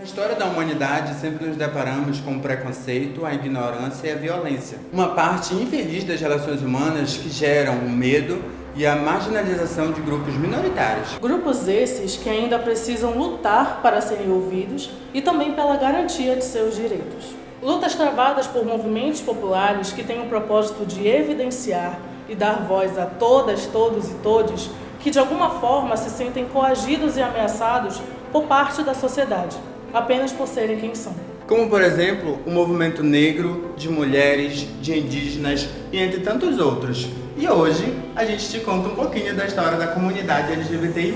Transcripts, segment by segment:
Na história da humanidade, sempre nos deparamos com o preconceito, a ignorância e a violência. Uma parte infeliz das relações humanas que geram o medo e a marginalização de grupos minoritários. Grupos esses que ainda precisam lutar para serem ouvidos e também pela garantia de seus direitos. Lutas travadas por movimentos populares que têm o propósito de evidenciar e dar voz a todas, todos e todes que de alguma forma se sentem coagidos e ameaçados por parte da sociedade, apenas por serem quem são. Como, por exemplo, o movimento negro, de mulheres, de indígenas e entre tantos outros. E hoje a gente te conta um pouquinho da história da comunidade LGBTI+.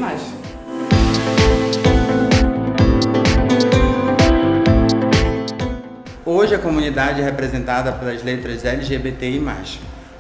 Hoje a comunidade é representada pelas letras LGBTI+.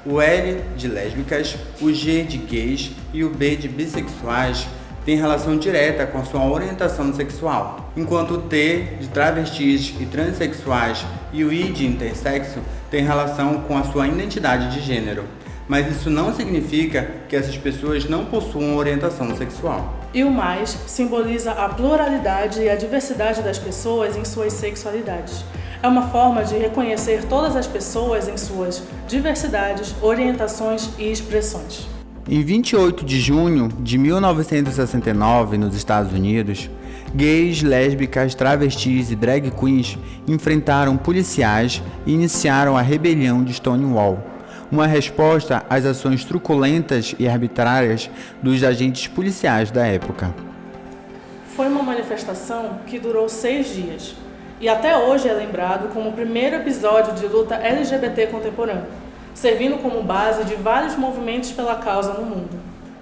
O L de lésbicas, o G de gays e o B de bissexuais tem relação direta com a sua orientação sexual, enquanto o T de travestis e transexuais e o I de intersexo tem relação com a sua identidade de gênero. Mas isso não significa que essas pessoas não possuam orientação sexual. E o mais simboliza a pluralidade e a diversidade das pessoas em suas sexualidades. É uma forma de reconhecer todas as pessoas em suas diversidades, orientações e expressões. Em 28 de junho de 1969, nos Estados Unidos, gays, lésbicas, travestis e drag queens enfrentaram policiais e iniciaram a rebelião de Stonewall, uma resposta às ações truculentas e arbitrárias dos agentes policiais da época. Foi uma manifestação que durou 6 dias e até hoje é lembrado como o primeiro episódio de luta LGBT contemporânea, servindo como base de vários movimentos pela causa no mundo.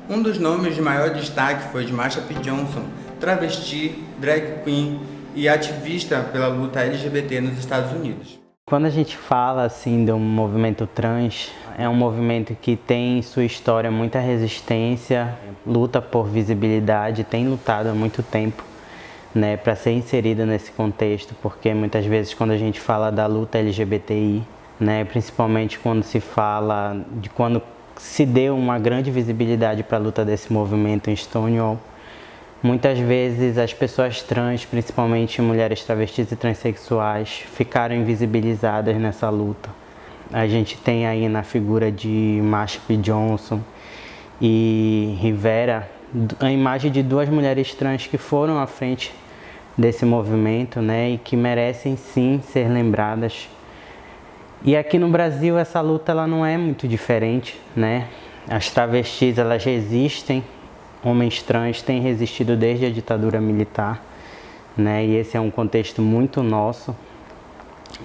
Um dos nomes de maior destaque foi de Marsha P. Johnson, travesti, drag queen e ativista pela luta LGBT nos Estados Unidos. Quando a gente fala assim do movimento trans, é um movimento que tem em sua história muita resistência, luta por visibilidade, tem lutado há muito tempo, né, para ser inserida nesse contexto, porque muitas vezes quando a gente fala da luta LGBTI, né, principalmente quando se fala de quando se deu uma grande visibilidade para a luta desse movimento em Stonewall, muitas vezes as pessoas trans, principalmente mulheres travestis e transexuais, ficaram invisibilizadas nessa luta. A gente tem aí na figura de Marsha P. Johnson e Rivera a imagem de 2 mulheres trans que foram à frente desse movimento, né, e que merecem sim ser lembradas. E aqui no Brasil essa luta ela não é muito diferente, né? As travestis elas resistem, homens trans têm resistido desde a ditadura militar, né? E esse é um contexto muito nosso.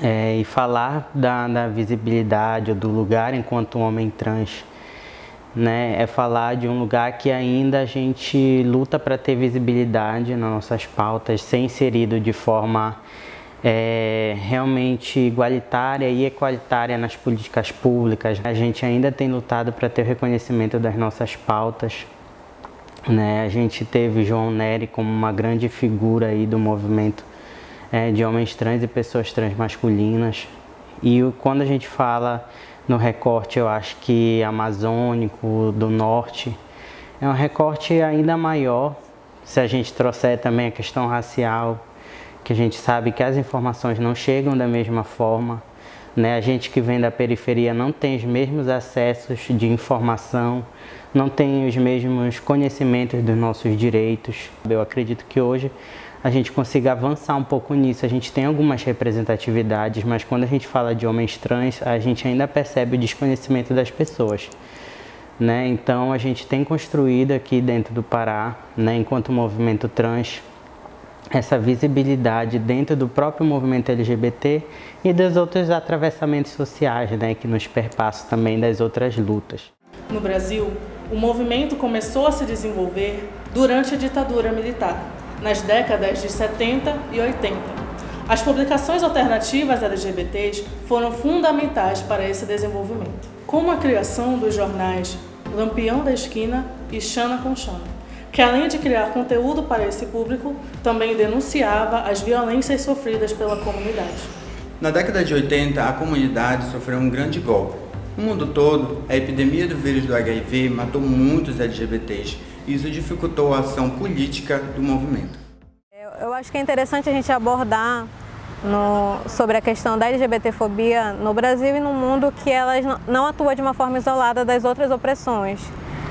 E falar da visibilidade ou do lugar enquanto homem trans, né, é falar de um lugar que ainda a gente luta para ter visibilidade nas nossas pautas, ser inserido de forma realmente igualitária e equalitária nas políticas públicas. A gente ainda tem lutado para ter o reconhecimento das nossas pautas, né? A gente teve João Nery como uma grande figura aí do movimento de homens trans e pessoas trans masculinas. E quando a gente fala no recorte, eu acho que amazônico, do norte, é um recorte ainda maior, se a gente trouxer também a questão racial, que a gente sabe que as informações não chegam da mesma forma, né? A gente que vem da periferia não tem os mesmos acessos de informação, não tem os mesmos conhecimentos dos nossos direitos. Eu acredito que hoje a gente consiga avançar um pouco nisso. A gente tem algumas representatividades, mas quando a gente fala de homens trans, a gente ainda percebe o desconhecimento das pessoas, né? Então a gente tem construído aqui dentro do Pará, né, enquanto movimento trans, essa visibilidade dentro do próprio movimento LGBT e dos outros atravessamentos sociais, né, que nos perpassam também das outras lutas. No Brasil, o movimento começou a se desenvolver durante a ditadura militar, nas décadas de 70 e 80. As publicações alternativas LGBTs foram fundamentais para esse desenvolvimento, como a criação dos jornais Lampião da Esquina e Xana com Xana, que além de criar conteúdo para esse público, também denunciava as violências sofridas pela comunidade. Na década de 80, a comunidade sofreu um grande golpe. No mundo todo, a epidemia do vírus do HIV matou muitos LGBTs e isso dificultou a ação política do movimento. Eu acho que é interessante a gente abordar sobre a questão da LGBTfobia no Brasil e no mundo, que elas não atuam de uma forma isolada das outras opressões.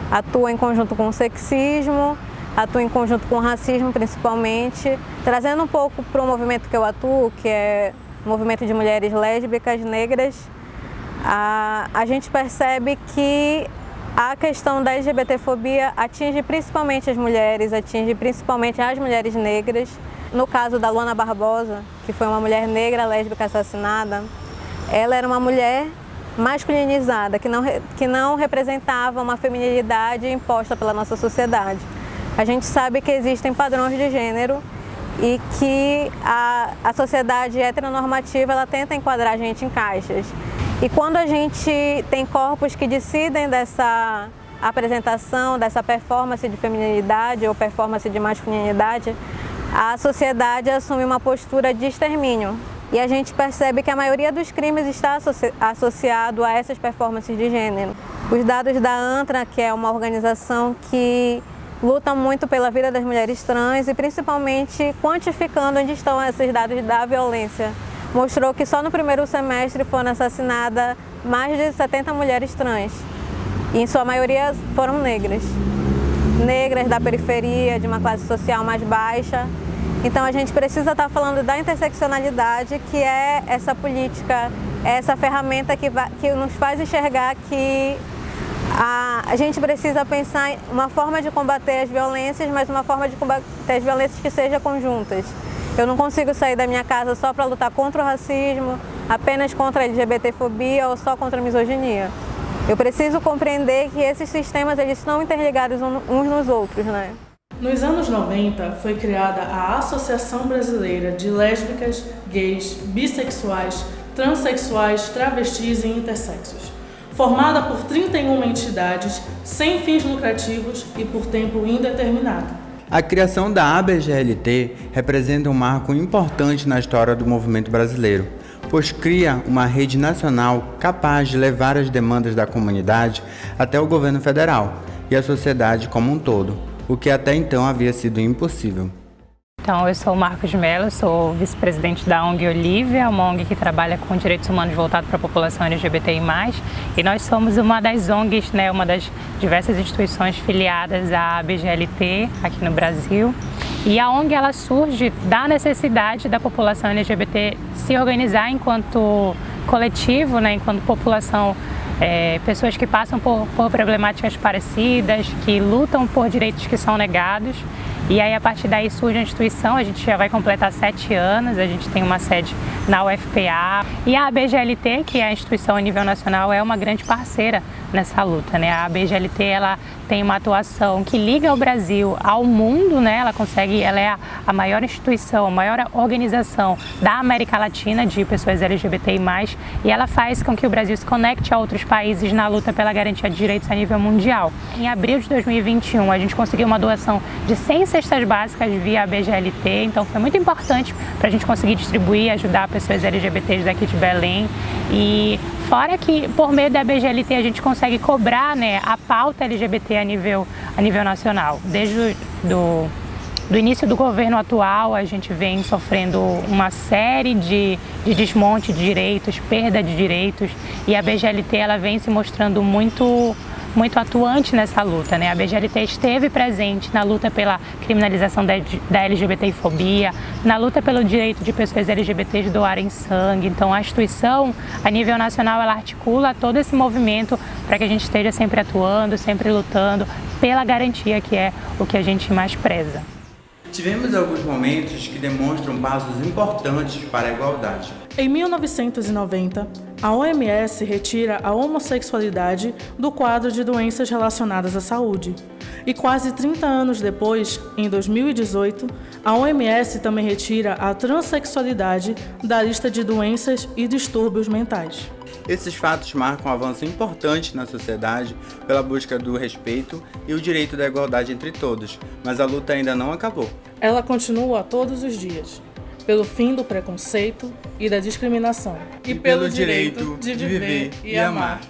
Atua em conjunto com o sexismo, atua em conjunto com o racismo principalmente, trazendo um pouco para o movimento que eu atuo, que é o movimento de mulheres lésbicas, negras. A gente percebe que a questão da LGBTfobia atinge principalmente as mulheres, atinge principalmente as mulheres negras. No caso da Luana Barbosa, que foi uma mulher negra lésbica assassinada, ela era uma mulher masculinizada, que não representava uma feminilidade imposta pela nossa sociedade. A gente sabe que existem padrões de gênero e que a sociedade heteronormativa ela tenta enquadrar a gente em caixas. E quando a gente tem corpos que decidem dessa apresentação, dessa performance de feminilidade ou performance de masculinidade, a sociedade assume uma postura de extermínio. E a gente percebe que a maioria dos crimes está associado a essas performances de gênero. Os dados da ANTRA, que é uma organização que luta muito pela vida das mulheres trans e principalmente quantificando onde estão esses dados da violência, mostrou que só no primeiro semestre foram assassinadas mais de 70 mulheres trans. E em sua maioria foram negras. Negras da periferia, de uma classe social mais baixa. Então a gente precisa estar falando da interseccionalidade, que é essa política, essa ferramenta que nos faz enxergar que a gente precisa pensar em uma forma de combater as violências, mas uma forma de combater as violências que seja conjuntas. Eu não consigo sair da minha casa só para lutar contra o racismo, apenas contra a LGBTfobia ou só contra a misoginia. Eu preciso compreender que esses sistemas eles estão interligados uns nos outros, né? Nos anos 90, foi criada a Associação Brasileira de Lésbicas, Gays, Bissexuais, Transsexuais, Travestis e Intersexos, formada por 31 entidades, sem fins lucrativos e por tempo indeterminado. A criação da ABGLT representa um marco importante na história do movimento brasileiro, pois cria uma rede nacional capaz de levar as demandas da comunidade até o governo federal e a sociedade como um todo, o que até então havia sido impossível. Então, eu sou o Marcos Mello, sou vice-presidente da ONG Olivia, uma ONG que trabalha com direitos humanos voltados para a população LGBTI+, e nós somos uma das ONGs, né, uma das diversas instituições filiadas à ABGLT aqui no Brasil. E a ONG ela surge da necessidade da população LGBT se organizar enquanto coletivo, né, enquanto população, pessoas que passam por problemáticas parecidas, que lutam por direitos que são negados. E aí, a partir daí, surge a instituição, a gente já vai completar 7 anos, a gente tem uma sede na UFPA. E a ABGLT, que é a instituição a nível nacional, é uma grande parceira nessa luta, né? A ABGLT, ela tem uma atuação que liga o Brasil ao mundo, né? Ela é a maior instituição, a maior organização da América Latina de pessoas LGBTI+, e ela faz com que o Brasil se conecte a outros países na luta pela garantia de direitos a nível mundial. Em abril de 2021, a gente conseguiu uma doação de 100 cestas básicas via ABGLT, então foi muito importante para a gente conseguir distribuir e ajudar pessoas LGBTs daqui de Belém. E fora que, por meio da ABGLT, a gente consegue cobrar, né, a pauta LGBT a nível nacional. Desde do início do governo atual, a gente vem sofrendo uma série de desmonte de direitos, perda de direitos, e a ABGLT ela vem se mostrando muito atuante nessa luta, né? A ABGLT esteve presente na luta pela criminalização da LGBTfobia, na luta pelo direito de pessoas LGBTs doarem sangue. Então, a instituição, a nível nacional, ela articula todo esse movimento para que a gente esteja sempre atuando, sempre lutando pela garantia, que é o que a gente mais preza. Tivemos alguns momentos que demonstram passos importantes para a igualdade. Em 1990, a OMS retira a homossexualidade do quadro de doenças relacionadas à saúde. E quase 30 anos depois, em 2018, a OMS também retira a transexualidade da lista de doenças e distúrbios mentais. Esses fatos marcam um avanço importante na sociedade pela busca do respeito e o direito da igualdade entre todos, mas a luta ainda não acabou. Ela continua todos os dias, pelo fim do preconceito e da discriminação, e pelo direito de viver e amar.